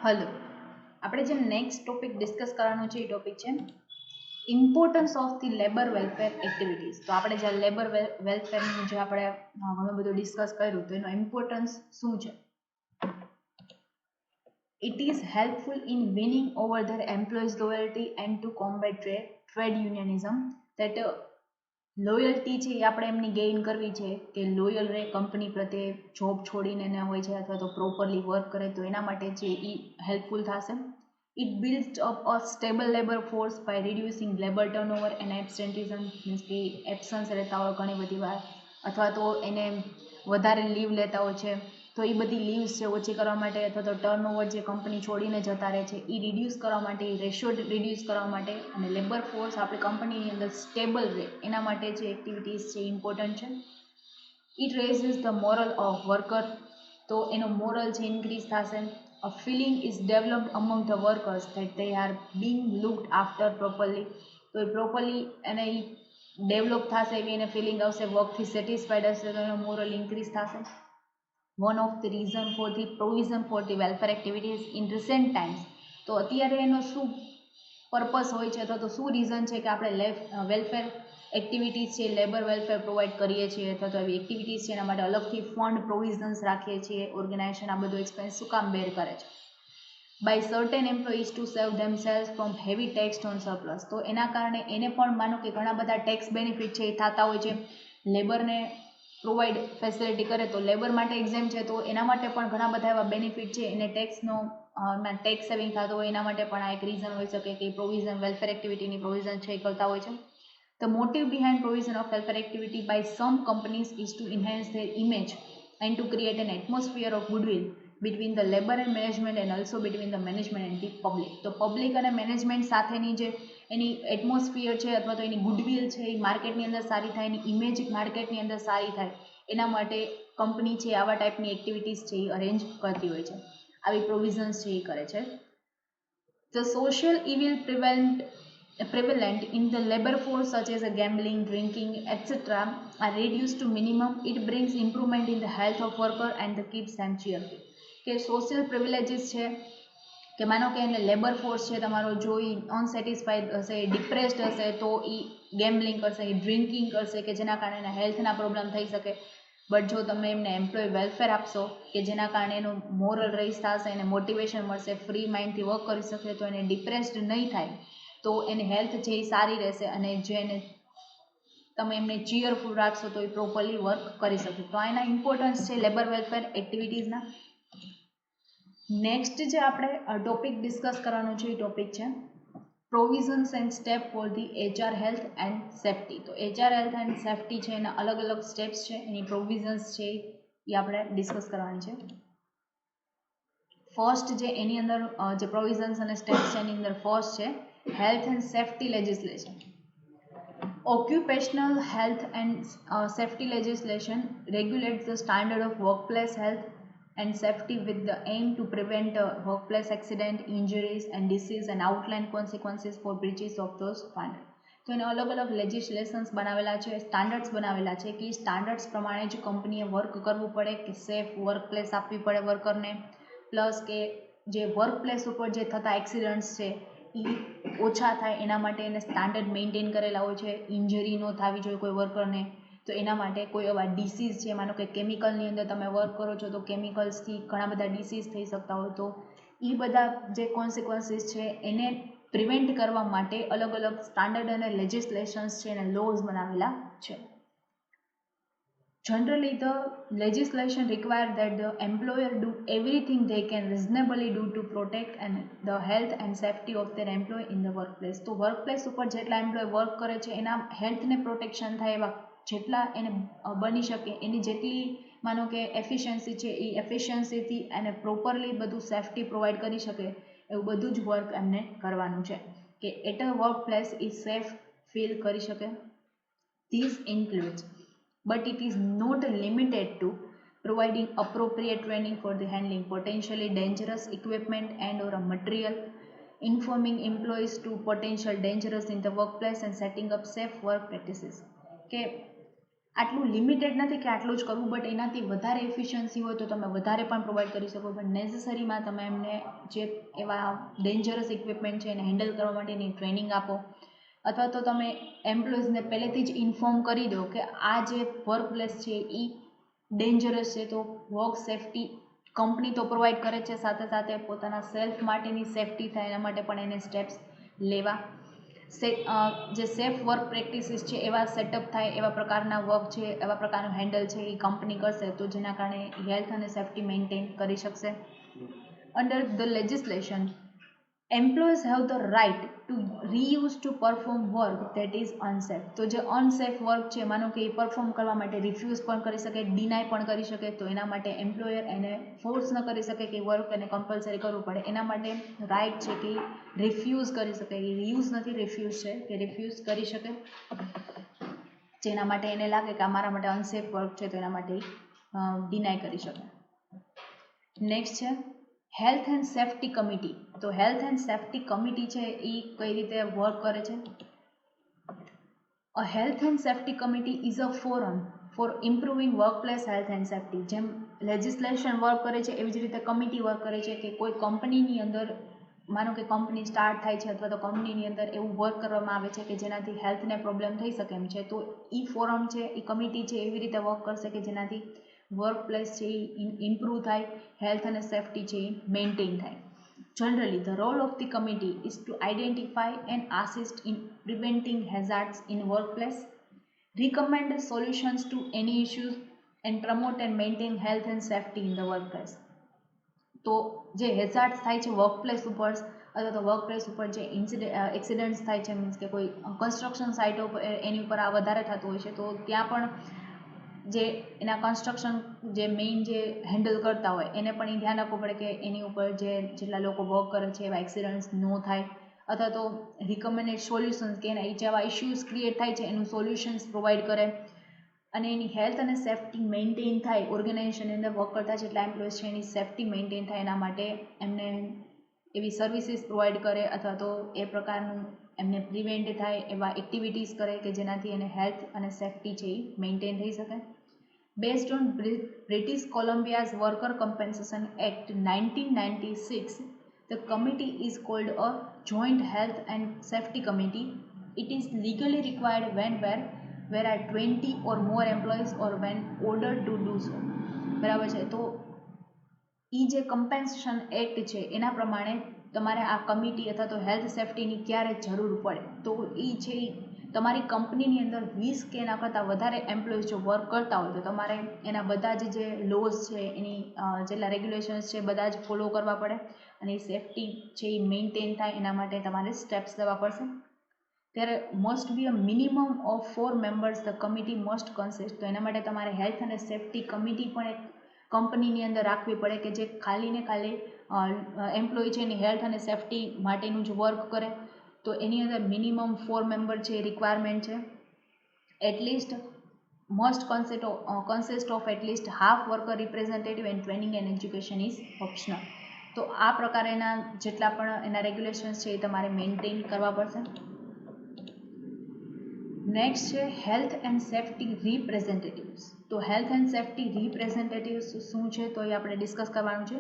Hello, આપણે જે next topic discuss કરવાનું છે એ ટોપિક છે importance of the labour welfare activities. તો આપણે જે લેબર વેલફેરનું જે આપણે ઘણું બધું ડિસ્કસ કર્યું તો એનો ઇમ્પોર્ટન્સ શું છે? It is helpful in winning over their employees' loyalty and to combat trade unionism. That loyalty છે એ આપણે એમની ગેઇન કરવી છે કે લોયલ રહે કંપની પ્રત્યે, જોબ છોડીને ન હોય છે અથવા તો પ્રોપરલી વર્ક કરે, તો એના માટે છે એ હેલ્પફુલ થશે. It builds up a stable labour force by reducing labour turnover and absenteeism. Means કે એબસન્સ રહેતા હોય ઘણી બધી વાર અથવા તો એને વધારે લીવ લેતા હોય છે, તો એ બધી લીવ્સ છે ઓછી કરવા માટે અથવા તો ટર્નઓવર જે કંપની છોડીને જતા રહે છે એ રિડ્યુસ કરવા માટે, રેશિયો રિડ્યુસ કરવા માટે અને લેબર ફોર્સ આપણી કંપનીની અંદર સ્ટેબલ રહે એના માટે જે એક્ટિવિટીઝ છે ઇમ્પોર્ટન્ટ છે. It raises the moral of worker. તો એનો મોરલ છે ઇન્ક્રીઝ થશે. A feeling is developed among the workers that they are being looked after properly. તો એ પ્રોપરલી એને ડેવલપ થશે એવી એને ફિલિંગ આવશે, વર્કથી સેટિસ્ફાઈડ હશે તો એનો મોરલ ઇન્ક્રીઝ થશે. One of the reason for the provision for the welfare activities in recent times. તો અત્યારે એનો શું પર્પસ હોય છે અથવા તો શું રીઝન છે કે આપણે વેલફેર એક્ટિવિટીઝ છે, લેબર વેલફેર પ્રોવાઈડ કરીએ છીએ અથવા તો એવી એક્ટિવિટીઝ છે એના માટે અલગથી ફંડ પ્રોવિઝન્સ રાખીએ છીએ, ઓર્ગેનાઇઝેશન આ બધું એક્સપેન્સ શું કામ બેર કરે છે? By certain employees to save themselves from heavy tax on surplus. તો એના કારણે એને પણ માનો કે ઘણા બધા ટેક્સ બેનિફિટ છે એ થતા હોય છે, લેબરને પ્રોવાઈડ ફેસિલિટી કરે તો લેબર માટે એક્ઝેમ છે, તો એના માટે પણ ઘણા બધા એવા બેનિફિટ છે, એને ટેક્સ સેવિંગ થતો હોય એના માટે પણ આ એક રીઝન હોઈ શકે કે પ્રોવિઝન વેલફેર એક્ટિવિટીની પ્રોવિઝન છે એ કરતા હોય છે. The motive behind provision of welfare activity by some companies is to enhance their image and to create an atmosphere of goodwill between the labor and management and also between the management and the public. તો public અને management સાથેની જે એની atmosphere છે અથવા તો એની goodwill છે એ માર્કેટની અંદર સારી થાય, એની ઇમેજ માર્કેટની અંદર સારી થાય એના માટે કંપની છે આવા ટાઈપની એક્ટિવિટીઝ છે એ અરેન્જ કરતી હોય છે, આવી પ્રોવિઝન્સ છે એ કરે છે. The social evil prevalent in the labor force such as gambling, drinking, etc. are reduced to minimum. It brings improvement in the health of worker and keeps them cheerful. કે social privileges છે કે માનો કે એને labour force છે તમારો જો એ unsatisfied હશે, ડિપ્રેસ્ડ હશે તો એ ગેમ્બલિંગ કરશે, એ ડ્રિંકિંગ કરશે કે જેના કારણે એના હેલ્થના પ્રોબ્લેમ થઈ શકે. બટ જો તમે એમને એમ્પ્લોય વેલફેર આપશો કે જેના કારણે એનું મોરલ રેઇઝ થશે, એને મોટિવેશન મળશે, ફ્રી માઇન્ડથી વર્ક કરી શકે તો એને ડિપ્રેસ્ડ નહીં થાય, તો એની હેલ્થ છે એ સારી રહેશે અને જે એને તમે એમને ચીયરફુલ રાખશો તો એ પ્રોપરલી વર્ક કરી શકે. તો આ એના ઇમ્પોર્ટન્સ છે લેબર વેલફેર એક્ટિવિટીઝના. નેક્સ્ટ જે આપણે ટોપિક ડિસ્કસ કરવાનું છે એ ટોપિક છે provisions and step for the HR health and safety. તો HR હેલ્થ એન્ડ સેફ્ટી છે એના અલગ અલગ સ્ટેપ્સ છે, એની પ્રોવિઝન્સ છે એ આપણે ડિસ્કસ કરવાની છે. ફર્સ્ટ જે એની અંદર જે પ્રોવિઝન્સ અને સ્ટેપ્સ છે એની અંદર ફર્સ્ટ છે health and safety legislation. Occupational health and safety legislation regulates the standard of workplace health and safety with the aim to prevent workplace accident, injuries and disease and outline consequences for breaches of those standards. તો એને અલગ અલગ લેજિસ્લેશન્સ બનાવેલા છે, standards બનાવેલા છે કે standards પ્રમાણે જ કંપનીએ વર્ક કરવું પડે, કે સેફ વર્કપ્લેસ આપવી પડે વર્કરને, પ્લસ કે જે વર્કપ્લેસ ઉપર જે થતા એક્સિડન્ટ્સ છે એ ઓછા થાય એના માટે એને સ્ટાન્ડર્ડ મેન્ટેન કરેલા હોય છે, ઇન્જરી ન થવી જોઈએ કોઈ વર્કરને. તો એના માટે કોઈ એવા ડિસીઝ છે, માનો કે કેમિકલની અંદર તમે વર્ક કરો છો તો કેમિકલ્સથી ઘણા બધા ડિસીઝ થઈ શકતા હોય, તો એ બધા જે કોન્સિક્વન્સીસ છે એને પ્રિવેન્ટ કરવા માટે અલગ અલગ સ્ટાન્ડર્ડ અને લેજિસ્લેશન્સ છે અને લોઝ બનાવેલા છે. Generally, the legislation requires that the employer do everything they can reasonably do to protect and the health and safety of their employee in the workplace. તો વર્કપ્લેસ ઉપર જેટલા એમ્પ્લોય વર્ક કરે છે એના હેલ્થને પ્રોટેક્શન થાય એવા જેટલા એને બની શકે એની જેટલી માનો કે એફિશિયન્સી છે એ એફિશિયન્સીથી એને પ્રોપરલી બધું સેફ્ટી પ્રોવાઈડ કરી શકે એવું બધું જ વર્ક એમને કરવાનું છે કે એટ અ વર્ક પ્લેસ એ સેફ ફીલ કરી શકે. These includes, but it is not limited to, providing appropriate training for the handling potentially dangerous equipment and or a material, informing employees to potential dangerous in the workplace and setting up safe work practices. કે આટલું limited નથી કે આટલું જ કરવું, but એનાથી વધારે efficiency હોય તો તમે વધારે પણ પ્રોવાઈડ કરી શકો, પણ નેસેસરીમાં તમે એમને જે એવા ડેન્જરસ ઇક્વિપમેન્ટ છે એને હેન્ડલ કરવા માટેની ટ્રેનિંગ આપો, અથવા તો તમે એમ્પ્લોઈઝને પહેલેથી જ ઇન્ફોર્મ કરી દો કે આ જે વર્ક પ્લેસ છે એ ડેન્જરસ છે, તો વર્ક સેફટી કંપની તો પ્રોવાઈડ કરે છે, સાથે સાથે પોતાના સેલ્ફ માટેની સેફટી થાય એના માટે પણ એને સ્ટેપ્સ લેવા. જે સેફ વર્ક પ્રેક્ટિસીસ છે એવા સેટઅપ થાય, એવા પ્રકારના વર્ક છે, એવા પ્રકારનું હેન્ડલ છે એ કંપની કરશે, તો જેના કારણે હેલ્થ અને સેફટી મેન્ટેન કરી શકશે. Under the legislation, employees have the right to reuse to perform work that is unsafe. તો જે અનસેફ વર્ક છે, માનો કે એ પરફોર્મ કરવા માટે રિફ્યુઝ પણ કરી શકે, ડિનાય પણ કરી શકે, તો એના માટે એમ્પ્લોયર એને ફોર્સ ન કરી શકે કે વર્ક એને કમ્પલસરી કરવું પડે, એના માટે રાઇટ છે કે રિફ્યુઝ કરી શકે, એ રિયુઝ નથી રિફ્યુઝ છે, કે રિફ્યુઝ કરી શકે, જેના માટે એને લાગે કે અમારા માટે અનસેફ વર્ક છે, તો એના માટે ડિનાય કરી શકે. નેક્સ્ટ છે હેલ્થ એન્ડ સેફ્ટી કમિટી. તો હેલ્થ એન્ડ સેફ્ટી કમિટી છે એ કઈ રીતે વર્ક કરે છે? A health and safety committee is a forum for improving workplace health and safety. જેમ લેજિસ્લેશન વર્ક કરે છે એવી જ રીતે કમિટી વર્ક કરે છે કે કોઈ કંપનીની અંદર, માનો કે કંપની સ્ટાર્ટ થાય છે અથવા તો કંપનીની અંદર એવું વર્ક કરવામાં આવે છે કે જેનાથી હેલ્થને પ્રોબ્લેમ થઈ શકે એમ છે, તો એ ફોરમ છે, એ કમિટી છે એવી રીતે વર્ક કરશે કે જેનાથી વર્ક પ્લેસ છે એ ઇમ્પ્રૂવ થાય, હેલ્થ અને સેફ્ટી છે એ મેન્ટેન થાય. Generally, the role of the committee is to identify and assist in preventing hazards in workplace, recommend solutions to any issues, and promote and maintain health and safety in the workplace. તો જે હેઝાર્ડ્સ થાય છે workplace ઉપર, અથવા તો workplace ઉપર જે accidents થાય છે, મીન્સ કે કોઈ કન્સ્ટ્રક્શન સાઇટો ઉપર એની ઉપર આ વધારે થતું હોય છે, તો ત્યાં પણ જે એના કન્સ્ટ્રક્શન જે મેઇન જે હેન્ડલ કરતા હોય એને પણ એ ધ્યાન રાખવું પડે કે એની ઉપર જેટલા લોકો વર્ક કરે છે એવા એક્સિડન્ટ્સ ન થાય, અથવા તો રિકમેન્ડેડ સોલ્યુશન્સ કે એના જેવા ઇશ્યુઝ ક્રિએટ થાય છે એનું સોલ્યુશન્સ પ્રોવાઈડ કરે, અને એની હેલ્થ અને સેફ્ટી મેન્ટેન થાય, ઓર્ગેનાઇઝેશનની અંદર વર્ક કરતા જેટલા એમ્પ્લોઈઝ છે એની સેફ્ટી મેન્ટેન થાય એના માટે એમને એવી સર્વિસીસ પ્રોવાઈડ કરે, અથવા તો એ પ્રકારનું એમને પ્રિવેન્ટ થાય એવા એક્ટિવિટીઝ કરે કે જેનાથી એને હેલ્થ અને સેફ્ટી છે એ મેન્ટેન થઈ શકે. Based on British Columbia's Worker Compensation Act 1996, the committee is called a Joint Health and Safety Committee. It is legally required when where are 20 or more employees or when ordered to do so. બરાબર છે, તો એ જે compensation act છે એના પ્રમાણે તમારે આ committee અથવા તો હેલ્થ સેફ્ટીની ક્યારે જરૂર પડે, તો એ છે તમારી કંપનીની અંદર 20 કે એના કરતાં વધારે એમ્પ્લોઈઝ જો વર્ક કરતા હોય તો તમારે એના બધા જ જે લોઝ છે, એની જેટલા રેગ્યુલેશન્સ છે બધા જ ફોલો કરવા પડે, અને એ સેફ્ટી છે એ મેન્ટેન થાય એના માટે તમારે સ્ટેપ્સ લેવા પડશે. ત્યારે must be a minimum of 4 members the committee must consist. તો એના માટે તમારે હેલ્થ અને સેફ્ટી કમિટી પણ એક કંપનીની અંદર રાખવી પડે કે જે ખાલી ને ખાલી એમ્પ્લોય છે એની હેલ્થ અને સેફ્ટી માટેનું જ વર્ક કરે, તો એની અંદર મિનિમમ 4 મેમ્બર છે રિક્વાયરમેન્ટ છે. At least must consist of at least half worker representative and training and education is optional. તો આ પ્રકારેના જેટલા પણ એના રેગ્યુલેશન્સ છે એ તમારે મેન્ટેન કરવા પડશે. નેક્સ્ટ છે હેલ્થ એન્ડ સેફ્ટી રિપ્રેઝેન્ટેટિવ્સ. તો હેલ્થ એન્ડ સેફ્ટી રિપ્રેઝેન્ટેટિવ્સ શું છે તો એ આપણે ડિસ્કસ કરવાનું છે.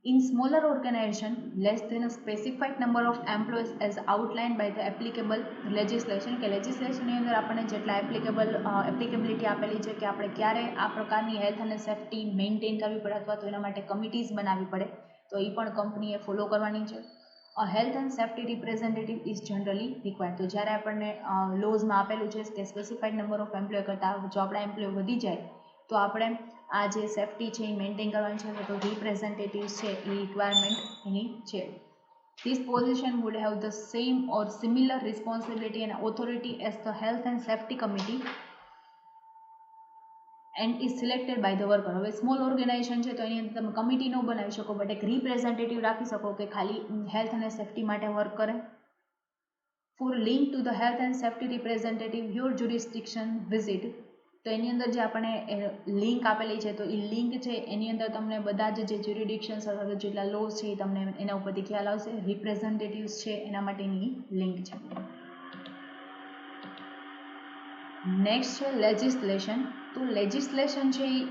In smaller organization, less than a specified number of employees as outlined by the applicable legislation, કે લેજિસ્લેશનની અંદર આપણને જેટલા એપ્લિકેબિલિટી આપેલી છે કે આપણે ક્યારે આ પ્રકારની હેલ્થ અને સેફ્ટી મેન્ટેન કરવી પડે અથવા તો એના માટે કમિટીઝ બનાવવી પડે, તો એ પણ કંપનીએ ફોલો કરવાની છે. Health and safety representative is generally required. તો જ્યારે આપણને લોઝમાં આપેલું છે કે સ્પેસિફાઈડ નંબર ઓફ એમ્પ્લોય કરતાં જો આપણા એમ્પ્લોય વધી જાય તો આપણે આ જે સેફ્ટી છે એ મેન્ટેન કરવાની છે, તો રિપ્રેઝેન્ટેટિવ્સ છે એ રિક્વાયરમેન્ટ એની છે. This position would have the same or similar responsibility and authority as the Health and Safety Committee and is selected by the worker. હવે સ્મોલ ઓર્ગેનાઇઝેશન છે તો એની અંદર તમે કમિટી ન બનાવી શકો, બટ એક રિપ્રેઝેન્ટેટિવ રાખી શકો કે ખાલી હેલ્થ અને સેફ્ટી માટે વર્ક કરે. For link to the health and safety representative, your jurisdiction visit. તો એની અંદર જે આપણે લિંક આપેલી છે તો એ લિંક છે એની અંદર તમને બધા જ જે જ્યુરિડિક્શન્સ અથવા જેટલા લોઝ છે એ તમને એના ઉપરથી ખ્યાલ આવશે. રિપ્રેઝેન્ટેટિવ્સ છે એના માટેની લિંક છે. નેક્સ્ટ છે લેજિસ્લેશન. તો લેજિસ્લેશન છે એ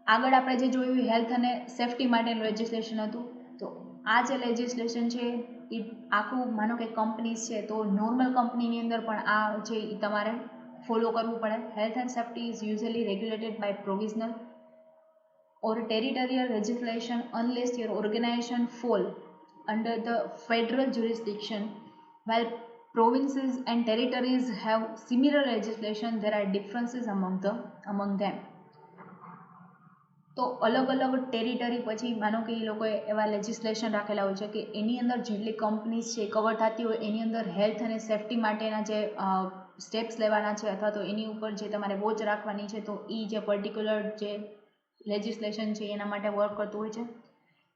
આગળ આપણે જે જોયું હેલ્થ અને સેફટી માટેનું લેજિસ્લેશન હતું. તો આ જે લેજિસ્લેશન છે એ આખું માનો કે કંપનીઝ છે તો નોર્મલ કંપનીની અંદર પણ આ છે એ તમારે ફોલો કરવું પડે. Health and safety is usually regulated by provisional or territorial legislation unless your organization fall under the federal jurisdiction. While provinces and territories have similar legislation, there are differences among them. તો અલગ અલગ territory પછી માનો કે એ લોકોએ એવા legislation રાખેલા હોય છે કે એની અંદર જેટલી કંપનીઝ છે કવર થતી હોય એની અંદર હેલ્થ અને સેફટી માટેના જે સ્ટેપ્સ લેવાના છે અથવા તો એની ઉપર જે તમારે વોચ રાખવાની છે તો એ જે પર્ટિક્યુલર જે લેજિસ્લેશન છે એના માટે વર્ક કરતું હોય છે.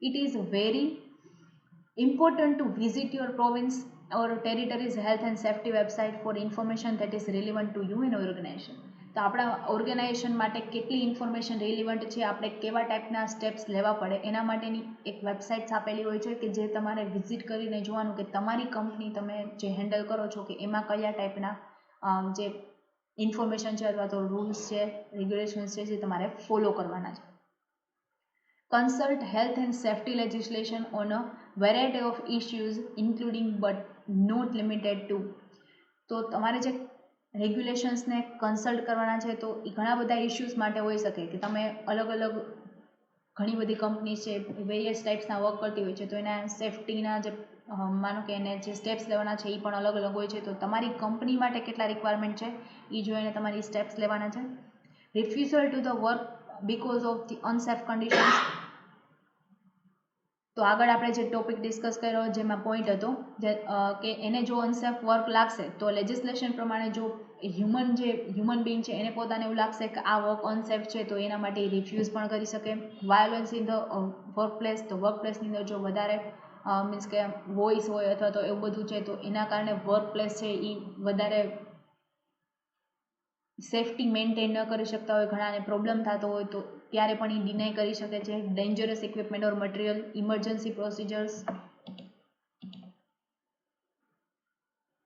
It is very important to visit your province or territory's health and safety website for information that is relevant to you and organization. તો આપણા ઓર્ગેનાઇઝેશન માટે કેટલી ઇન્ફોર્મેશન રિલિવન્ટ છે, આપણે કેવા ટાઈપના સ્ટેપ્સ લેવા પડે એના માટેની એક વેબસાઇટ્સ આપેલી હોય છે કે જે તમારે વિઝિટ કરીને જોવાનું કે તમારી કંપની તમે જે હેન્ડલ કરો છો કે એમાં કયા ટાઈપના જે ઇન્ફોર્મેશન છે અથવા તો રૂલ્સ છે રેગ્યુલેશન્સ છે જે તમારે ફોલો કરવાના છે. Consult health and safety legislation on a variety of issues including but not limited to. તો તમારે જે રેગ્યુલેશન્સને કન્સલ્ટ કરવાના છે તો એ ઘણા બધા ઇશ્યુઝ માટે હોઈ શકે કે તમે અલગ અલગ ઘણી બધી કંપની છે વેરિયસ ટાઈપ્સના વર્ક કરતી હોય છે તો એના સેફટીના જે માનો કે એને જે સ્ટેપ્સ લેવાના છે એ પણ અલગ અલગ હોય છે. તો તમારી કંપની માટે કેટલા રિક્વાયરમેન્ટ છે એ જોઈને તમારી સ્ટેપ્સ લેવાના છે. Refusal to the work because of the unsafe conditions. તો આગળ આપણે જે ટોપિક ડિસ્કસ કર્યો જેમાં પોઈન્ટ હતો કે એને જો અનસેફ વર્ક લાગશે તો લેજિસ્લેશન પ્રમાણે જો હ્યુમન બીંગ છે એને પોતાને એવું લાગશે કે આ વર્ક અનસેફ છે તો એના માટે રિફ્યુઝ પણ કરી શકે. Violence in the work place. તો વર્ક પ્લેસની અંદર જો વધારે મીન્સ કે વોઇસ હોય અથવા તો એવું બધું છે તો એના કારણે વર્ક પ્લેસ છે એ વધારે સેફટી મેન્ટેન ન કરી શકતા હોય ઘણાને પ્રોબ્લેમ થતો હોય તો ત્યારે પણ એ ડિનાય કરી શકે છે. Dangerous equipment or material. Emergency procedures.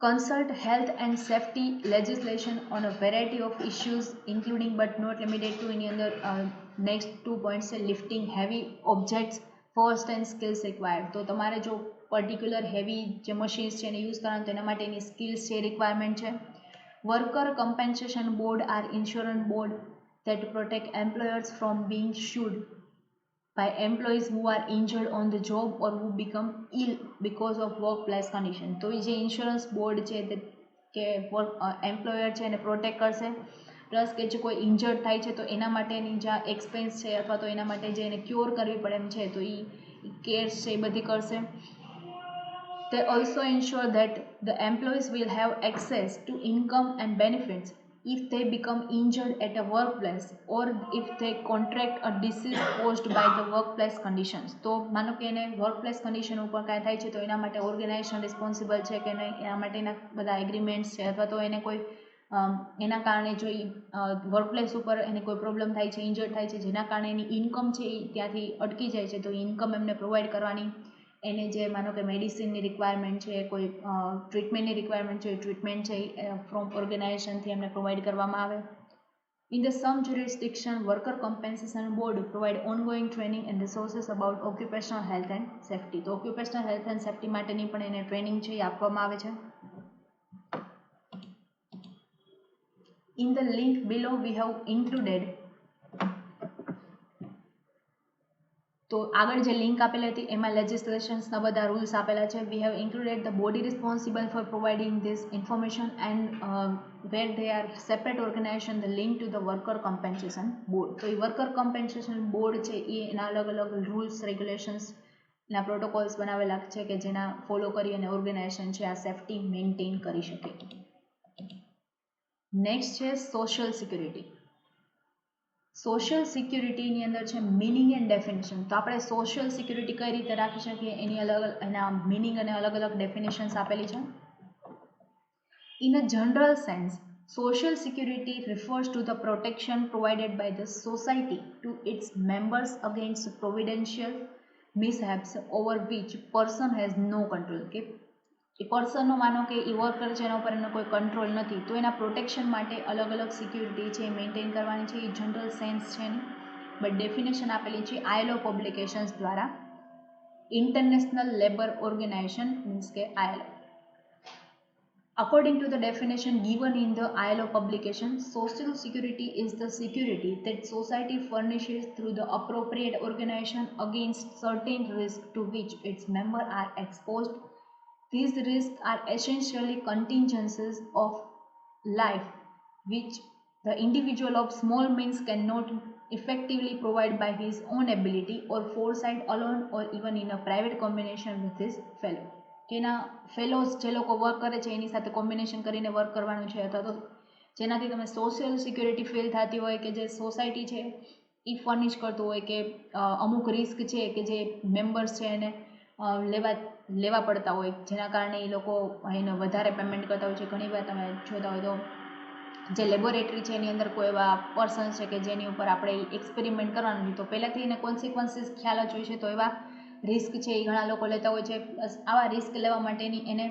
Consult health and safety legislation on a variety of issues including but not limited to એની અંદર next 2 points છે lifting heavy objects first and skills required. તો તમારે જો particular heavy જે machines છે એને use કરવાનું તો એના માટેની સ્કિલ્સ છે રિક્વાયરમેન્ટ છે. Worker compensation board are insurance board that protect employers from being sued by employees who are injured on the job or who become ill because of workplace condition. તો એ જે insurance board છે તે કે employer છે એને protect કરશે plus કે જે કોઈ ઇન્જર્ડ થાય છે તો એના માટેની જે એક્સપેન્સ છે અથવા તો એના માટે જે એને ક્યોર કરવી પડે એમ છે તો એ કેર્સ છે એ બધી કરશે. They also ensure that the employees will have access to income and benefits if they become injured at a workplace or if they contract a disease caused by the workplace conditions. તો માનો કે એને workplace condition ઉપર કાંઈ થાય છે તો એના માટે ઓર્ગેનાઇઝેશન રિસ્પોન્સિબલ છે કે નહીં એના માટેના બધા એગ્રીમેન્ટ્સ છે અથવા તો એને કોઈ એના કારણે જો વર્કપ્લેસ ઉપર એને કોઈ પ્રોબ્લેમ થાય છે ઇન્જર્ડ થાય છે જેના કારણે એની ઇન્કમ છે એ ત્યાંથી અટકી જાય છે તો ઇન્કમ એમને પ્રોવાઈડ કરવાની. એને જે માનો કે મેડિસિનની રિક્વાયરમેન્ટ છે કોઈ ટ્રીટમેન્ટની રિક્વાયરમેન્ટ છે ટ્રીટમેન્ટ છે ફ્રોમ ઓર્ગેનાઇઝેશનથી એમને પ્રોવાઈડ કરવામાં આવે. In the some jurisdiction, worker compensation board provide ongoing training and resources about occupational health and safety. તો occupational health and safety માટેની પણ એને ટ્રેનિંગ છે એ આપવામાં આવે છે. In the link below we have included. તો આગળ જે લિંક આપેલી હતી એમાં લેજિસ્લેશન્સના બધા રૂલ્સ આપેલા છે. We have included the body responsible for providing this information and where they are separate organization the link to the worker compensation board. તો એ વર્કર કોમ્પેન્સેશન બોર્ડ છે એ એના અલગ અલગ રૂલ્સ રેગ્યુલેશન્સના પ્રોટોકોલ્સ બનાવેલા છે કે જેના ફોલો કરી અને ઓર્ગેનાઇઝેશન છે આ સેફટી મેન્ટેન કરી શકે. નેક્સ્ટ છે સોશિયલ સિક્યુરિટી. સોશિયલ સિક્યુરિટીની અંદર છે મિનિંગ એન્ડ ડેફિનેશન. તો આપણે સોશિયલ સિક્યુરિટી કઈ રીતે રાખી શકીએ એની અલગ એના મિનિંગ અને અલગ અલગ ડેફિનેશન્સ આપેલી છે. In a general sense social security refers to the protection provided by the society to its members against providential mishaps over which person has no control. Okay? એ પર્સનનો માનો કે એ વર્કર છે એના ઉપર એનો કોઈ કંટ્રોલ નથી, તો એના પ્રોટેક્શન માટે અલગ અલગ સિક્યુરિટી છે એ મેન્ટેન કરવાની છે. એ જનરલ સેન્સ છે એની, બટ ડેફિનેશન આપેલી છે ILO પબ્લિકેશન્સ દ્વારા, ઇન્ટરનેશનલ લેબર ઓર્ગેનાઇઝેશન મીન્સ કે ILO. According to the definition given in the ILO publication, social security is the security that society furnishes through the appropriate organization against certain risks to which its members are exposed. These risks are essentially contingencies of life which the individual of small means cannot effectively provide by his own ability or foresight alone or even in a private combination with his fellow. કે એના ફેલોઝ જે લોકો work કરે છે એની સાથે combination કરીને work કરવાનું છે, અથવા તો જેનાથી તમે સોશિયલ સિક્યુરિટી ફીલ થતી હોય કે જે સોસાયટી છે એ ફર્નિશ કરતું હોય કે અમુક રિસ્ક છે કે જે મેમ્બર્સ છે એને લેવા પડતા હોય, જેના કારણે એ લોકો એને વધારે પેમેન્ટ કરતા હોય છે. ઘણીવાર તમે જોતા હોય તો જે લેબોરેટરી છે એની અંદર કોઈ એવા પર્સન છે કે જેની ઉપર આપણે એક્સપેરિમેન્ટ કરવાનું છે, તો પહેલાંથી એને કોન્સિક્વન્સીસ ખ્યાલ જ હોય છે, તો એવા રિસ્ક છે એ ઘણા લોકો લેતા હોય છે. પ્લસ આવા રિસ્ક લેવા માટેની એને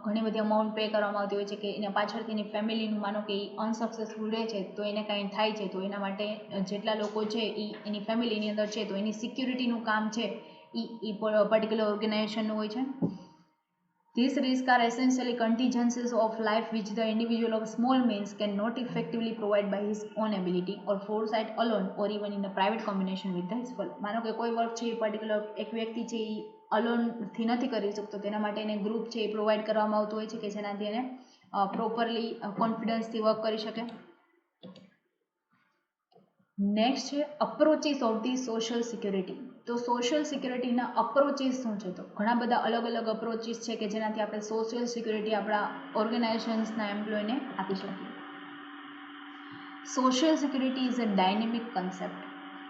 ઘણી બધી અમાઉન્ટ પે કરવામાં આવતી હોય છે, કે એના પાછળથી એની ફેમિલીનું માનો કે એ અનસક્સેસફુલ રહે છે તો એને કાંઈ થાય છે તો એના માટે જેટલા લોકો છે એ એની ફેમિલીની અંદર છે તો એની સિક્યુરિટીનું કામ છે એ પર્ટિક્યુલર ઓર્ગેનાઇઝેશનનું હોય છે. These risks are essentially contingencies of life which the individual of small means cannot effectively provide by his own ability or foresight alone or even in a private combination with his fellow. માનો કે કોઈ work છે એ particular એક વ્યક્તિ છે એ અલોનથી નથી કરી શકતો, તેના માટે એને ગ્રુપ છે એ પ્રોવાઈડ કરવામાં આવતું હોય છે કે જેનાથી એને પ્રોપરલી કોન્ફિડન્સથી વર્ક કરી શકે. નેક્સ્ટ છે approaches of the social security. તો સોશિયલ સિક્યુરિટીના અપ્રોચીસ શું છે? તો ઘણા બધા અલગ અલગ અપ્રોચીસ છે કે જેનાથી આપણે સોશિયલ સિક્યુરિટી આપણા ઓર્ગેનાઇઝેશન્સના એમ્પ્લોયને આપી શકીએ. Social security is a dynamic concept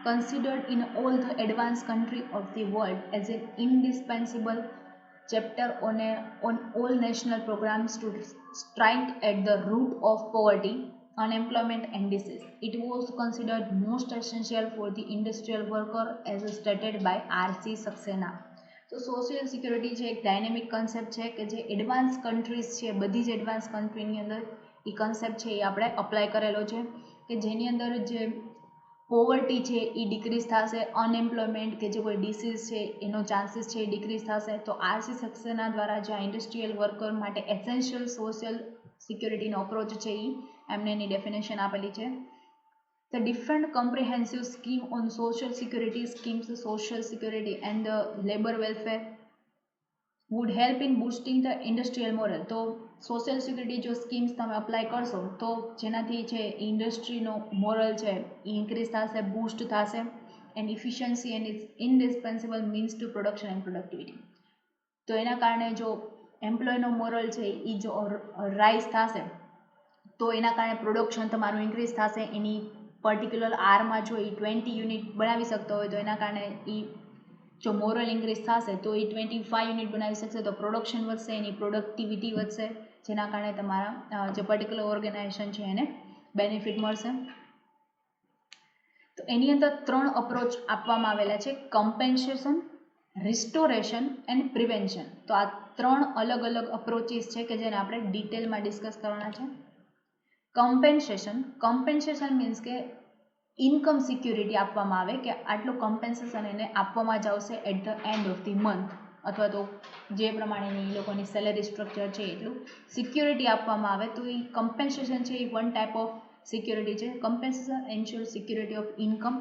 considered in all the advanced countries of the world as an indispensable chapter on all national programs to strike at the root of poverty, unemployment and disease. It was considered most essential for the industrial worker as stated by R.C. Saxena. તો social security છે એક dynamic concept છે કે જે advance countries છે, બધી જ advance કન્ટ્રીની અંદર એ કન્સેપ્ટ છે એ આપણે અપ્લાય કરેલો છે, કે જેની અંદર જે પોવર્ટી છે એ ડિક્રીઝ થશે, અનએમ્પ્લોયમેન્ટ કે જે કોઈ ડિસીઝ છે એનો ચાન્સીસ છે એ ડિક્રીઝ થશે. તો આરસી સક્સેના દ્વારા જે ઇન્ડસ્ટ્રીયલ વર્કર માટે એસેન્શિયલ સોશિયલ સિક્યુરિટીનો અપ્રોચ છે એ એમને એની ડેફિનેશન આપેલી છે. The different comprehensive scheme on social security schemes, social security and the labor welfare would help in boosting the industrial model. તો સોશિયલ સિક્યુરિટી જો સ્કીમ્સ તમે અપ્લાય કરશો તો જેનાથી છે ઇન્ડસ્ટ્રીનો મોરલ છે એ ઇન્ક્રીઝ થશે, બૂસ્ટ થશે, and efficiency and it's indispensable means to production and productivity. તો એના કારણે જો એમ્પ્લોયનો મોરલ છે એ જો રાઇઝ થશે તો એના કારણે પ્રોડક્શન તમારું ઇન્ક્રીઝ થશે. એની પર્ટિક્યુલર આરમાં જો એ 20 યુનિટ બનાવી શકતો હોય તો એના કારણે એ જો મોરલ ઇન્ક્રીઝ થશે તો એ 25 યુનિટ બનાવી શકશે, તો પ્રોડક્શન વધશે, એની પ્રોડક્ટિવિટી વધશે, જેના કારણે તમારા જે પર્ટિક્યુલર ઓર્ગેનાઇઝેશન છે એને બેનિફિટ મળશે. તો એની અંદર 3 અપ્રોચ આપવામાં આવેલા છે: કમ્પેન્સેશન, રિસ્ટોરેશન એન્ડ પ્રિવેન્શન. તો આ 3 અલગ અલગ અપ્રોચીસ છે કે જેને આપણે ડિટેલમાં ડિસ્કસ કરવાના છે. કમ્પેન્સેશન મીન્સ કે ઇન્કમ સિક્યુરિટી આપવામાં આવે કે આટલું કમ્પેન્સેશન એને આપવામાં જ આવશે at the end of the month, અથવા તો જે પ્રમાણેની એ લોકોની સેલેરી સ્ટ્રક્ચર છે એટલું સિક્યુરિટી આપવામાં આવે. તો એ કમ્પેન્સેશન છે એ વન ટાઈપ ઓફ સિક્યુરિટી છે. Compensation ensure security of income.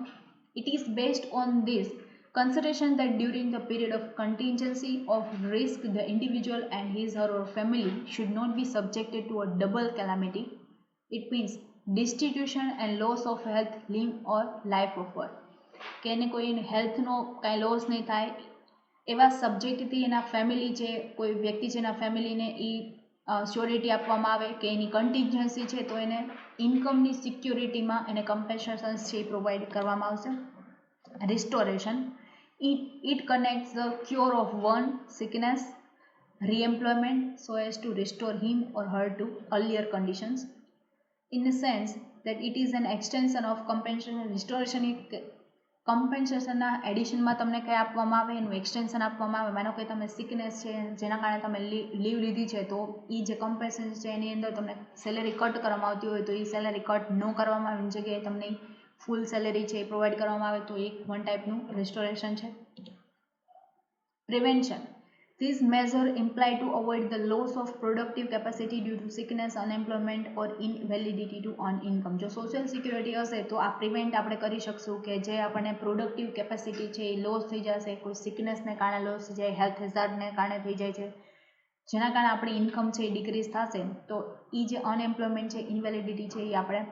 It is based on this consideration that during the period of contingency of risk the individual and his or her family should not be subjected to a double calamity. It means destitution and loss of health, limb or life of work. કે એને કોઈ હેલ્થનો કાંઈ loss નહીં થાય એવા સબ્જેક્ટથી એના family છે, કોઈ વ્યક્તિ છે એના ફેમિલીને એ શ્યોરિટી આપવામાં આવે કે એની કન્ટિન્જન્સી છે તો એને ઇન્કમની સિક્યોરિટીમાં એને કમ્પેન્સેશન્સ છે એ પ્રોવાઈડ કરવામાં આવશે. Restoration, it connects the cure of one sickness, re-employment so as to restore him or her to earlier conditions. In the sense that it is an extension of compensation. Restoration કમ્પેન્સેશનના એડિશનમાં તમને કંઈ આપવામાં આવે એનું extension આપવામાં આવે. માનો કે તમે સિકનેસ છે જેના કારણે તમે લીવ લીધી છે તો એ જે કમ્પેન્સેશન છે એની અંદર તમને સેલેરી કટ કરવામાં આવતી હોય તો એ સેલેરી કટ ન કરવામાં આવે એની જગ્યાએ તમને ફૂલ સેલેરી છે એ પ્રોવાઈડ કરવામાં આવે તો એક વન ટાઈપનું રેસ્ટોરેશન છે. Prevention. These measures imply to avoid the loss of productive capacity due to sickness, unemployment or invalidity to earn income. જો સોશિયલ સિક્યુરિટી હશે તો આ પ્રિવેન્ટ આપણે કરી શકશું કે જે આપણને પ્રોડક્ટિવ કેપેસિટી છે એ લોસ થઈ જશે, કોઈ સિકનેસને કારણે લોસ થઈ જાય, હેલ્થ હેઝાર્ડને કારણે થઈ જાય છે, જેના કારણે આપણી ઇન્કમ છે એ ડિક્રીઝ થશે તો એ જે અનએમ્પ્લોયમેન્ટ છે, ઇનવેલિડિટી છે એ આપણે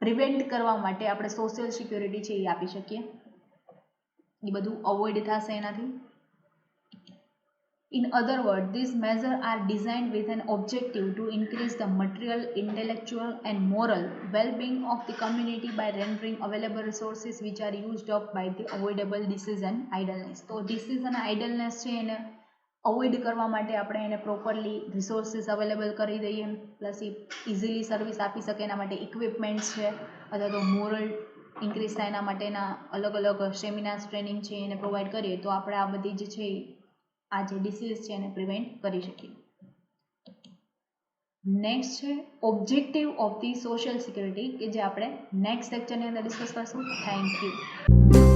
પ્રિવેન્ટ કરવા માટે આપણે સોશિયલ સિક્યુરિટી છે એ આપી શકીએ. એ બધું અવોઇડ થશે એનાથી. In other words, these measures are designed with an objective to increase the material, intellectual and moral well-being of the community by rendering available resources which are used up by the avoidable disease and idleness. તો disease અને idleness છે એને avoid કરવા માટે આપણે એને properly resources available કરી દઈએ, પ્લસ એ ઇઝીલી સર્વિસ આપી શકે એના માટે ઇક્વિપમેન્ટ્સ છે અથવા તો મોરલ ઇન્ક્રીઝ થાય એના માટેના અલગ અલગ સેમિનાર્સ ટ્રેનિંગ છે એને પ્રોવાઈડ કરીએ તો આપણે આ બધી જે છે આ જે ડિસીઝ છે એને પ્રિવેન્ટ કરી શકીએ. નેક્સ્ટ છે objective of the social security કે જે આપણે નેક્સ્ટ લેક્ચરની અંદર ડિસ્કસ કરશું. Thank you.